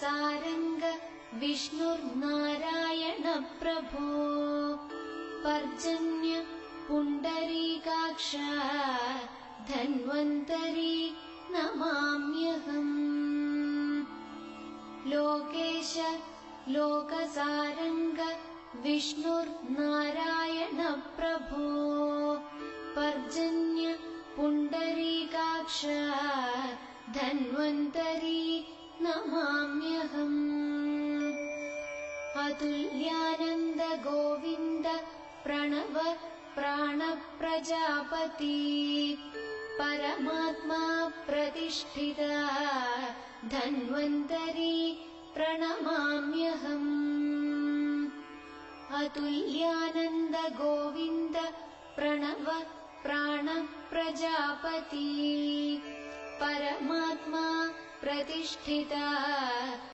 सारंग विष्णुर्नारायण प्रभो पर्जन्य पुंडरीकाक्ष धन्वन्तरी नमाम्यहम्। लोकेश लोकसारंग विष्णुर्नारायण प्रभो पर्जन्य पुंडरीकाक्ष धन्वन्तरी नमाम्यहम्। अतुल्यानंद गोविंद प्रणव प्राण प्रजापति परमात्मा प्रतिष्ठिता धन्वन्तरी प्रणमाम्यहम्। अतुल्यानंद गोविंद प्रणव प्राण प्रजापति परमात्मा प्रतिष्ठिता